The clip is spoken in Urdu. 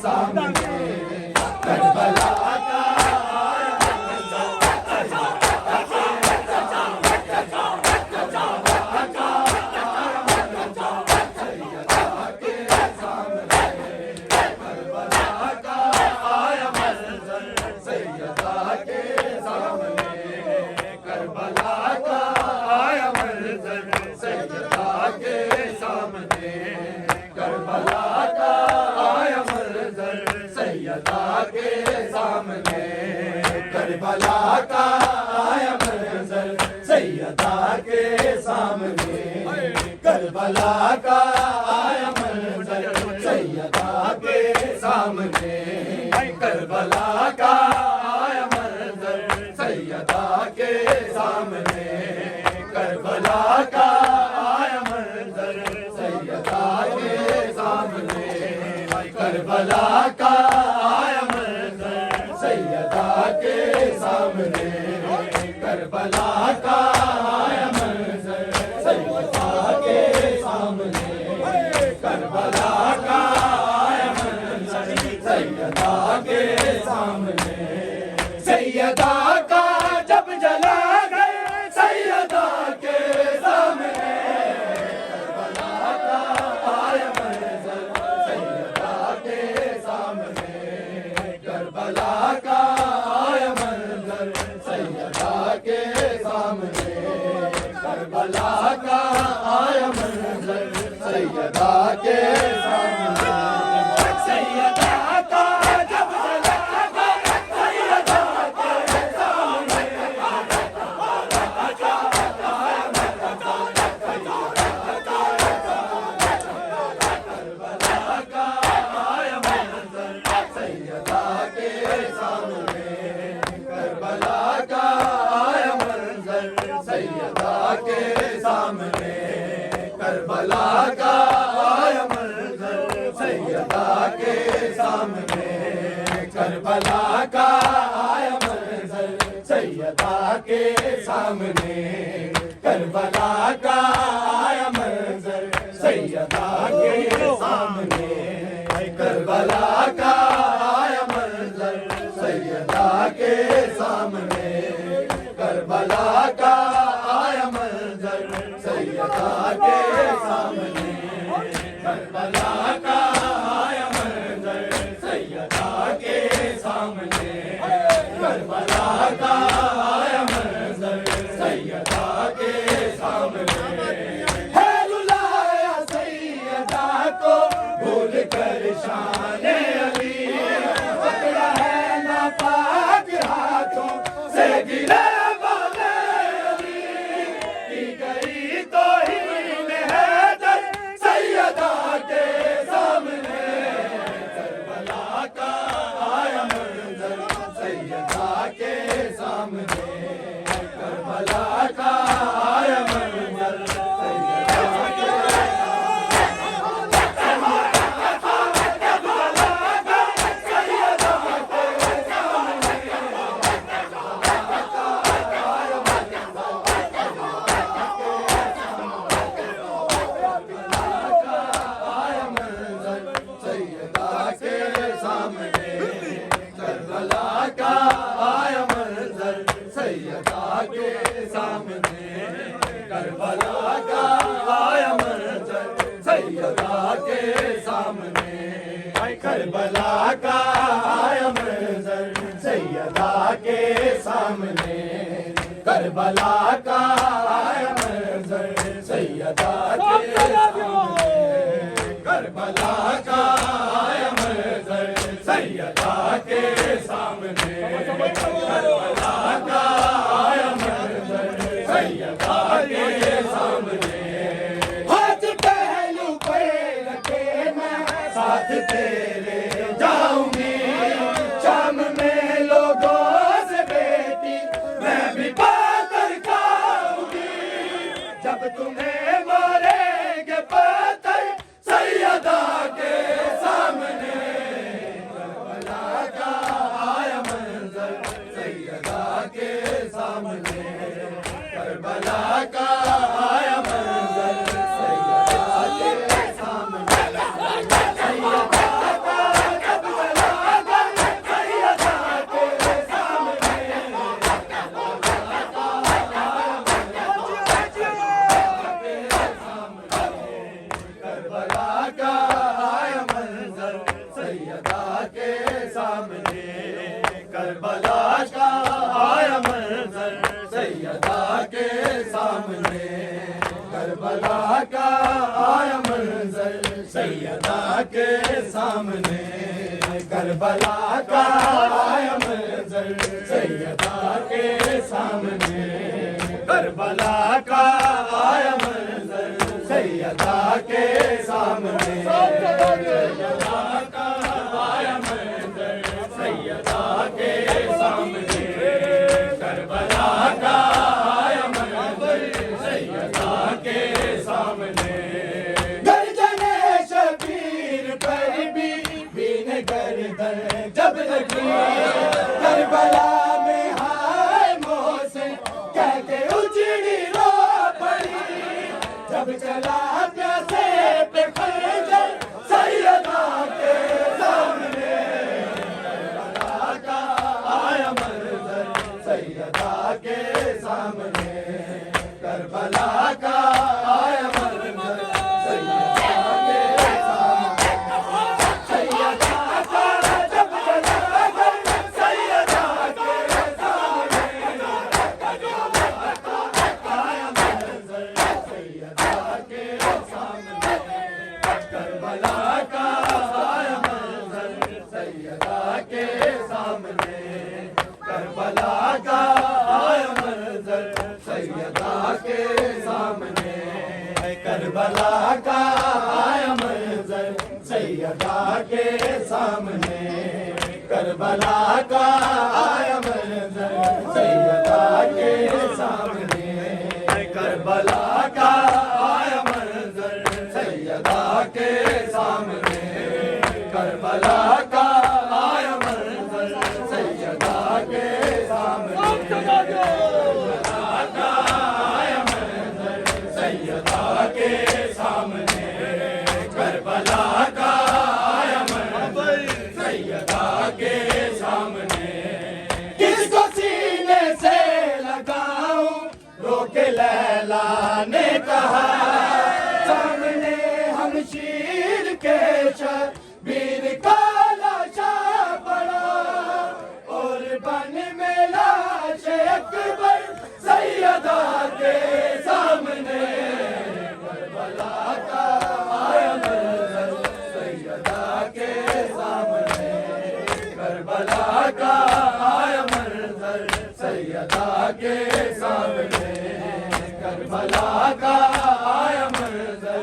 سامنے کربلا کا کربلا کا آیا منظر سیدہ کے سامنے کربلا کا آیا منظر سیدہ کے سامنے کربلا کا آیا منظر سیدہ کے سامنے کربلا کا آیا منظر سیدہ کے سامنے کربلا کا آیا منظر سیدہ کے سامنے کربلا کا آیا منظر سیدہ کے سامنے کربلا کا آیا منظر سیدہ کے سامنے سیدہ کا جب جلا گئے سیدہ کے سامنے کربلا کا آیا منظر سیدہ کے سامنے کربلا کا آیا منظر سیدہ کے سامنے کربلا کا آیا منظر سیدہ کے سامنے سیدہ کا جب جلا گئے سیدہ کے سامنے کربلا کا آیا منظر سیدہ کا آیا منظر سیدہ کے سامنے کربلا کا آیا منظر سیدہ کے سامنے کربلا کا آیا منظر سیدہ کے سامنے کربلا کا آیا منظر سیدہ کے سامنے کربلا کا آیا منظر سیدہ کے سامنے کربلا کا آیا منظر سیدہ کے سامنے کربلا کا آیا منظر سیدہ کے سامنے کربلا کا آیا منظر سیدہ کے سامنے کربلا کا آیا منظر سیدہ کے سامنے ہے رلایا سیدہ کو بھول کر شان علی پکڑا ہے ناپاک ہاتھوں سے گرے والے علی کی گئی توہین حیدر سیدہ کے سامنے کربلا کا آیا منظر سیدہ کے سامنے کربلا کا آیا منظر سیدہ کے کربلا کا آیا منظر سیدہ کے سامنے کربلا کا آیا منظر سیدہ کے سامنے کربلا کا آیا منظر سیدہ کے سامنے کربلا کا آیا منظر سیدہ کے سامنے کربلا کا آیا منظر سیدہ کے سامنے کربلا کا آیا منظر سیدہ کے سامنے ہاتھ پہلو پہ رکھے میں ساتھ تیرے جاؤں گی شام میں لوگوں سے بیٹی میں بھی بات کر کھاؤں گی جب تمہیں ماریں گے پتھر سیدہ کے سامنے کربلا کا آیا منظر سیدہ کے سامنے کربلا کا آیا منظر سیدہ کے سامنے کربلا کا آیا منظر سیدہ کے سامنے کربلا کا آیا منظر سیدہ کے سامنے کربلا کا آیا منظر سیدہ کے سامنے کربلا کا آیا منظر سیدہ کے سامنے کربلا کا آیا منظر سیدہ کے سامنے گردن شبیر پر بھی بین گردن جب لگی کربلا میں ہائے محسن کہہ کے اجڑی رو پڑی جب چلا پیاسے پہ خنجر سیدہ کے سامنے کربلا کا آیا منظر سیدہ کے سامنے کربلا کا آیا منظر سیدہ کے سامنے سیدہ کا جب چلا گیا سیدہ کے سامنے کربلا کا آیا منظر سیدہ کے سامنے کربلا کا آیا منظر سیدہ کے سامنے کربلا کا آیا منظر سیدہ کے سامنے کربلا کا آیا منظر سیدہ کے سامنے کربلا کا آیا منظر سیدہ کے سامنے کربلا کا آیا منظر سیدہ کے سامنے کربلا کا آیا منظر سیدہ کے سامنے کربلا کا آیا منظر سیدہ کے سامنے کربلا کا آیا منظر سیدہ کے سامنے کس کو سینے سے لگاؤں روک لیلا نے کہا سامنے ہم شیر کے شبیر کا لاشا پڑا اور بن میں لاش اکبر سیدہ کے سامنے کربلا کا آیا منظر سیدہ کے سامنے کربلا کا آیا منظر سیدہ کے سامنے کربلا کا آیا منظر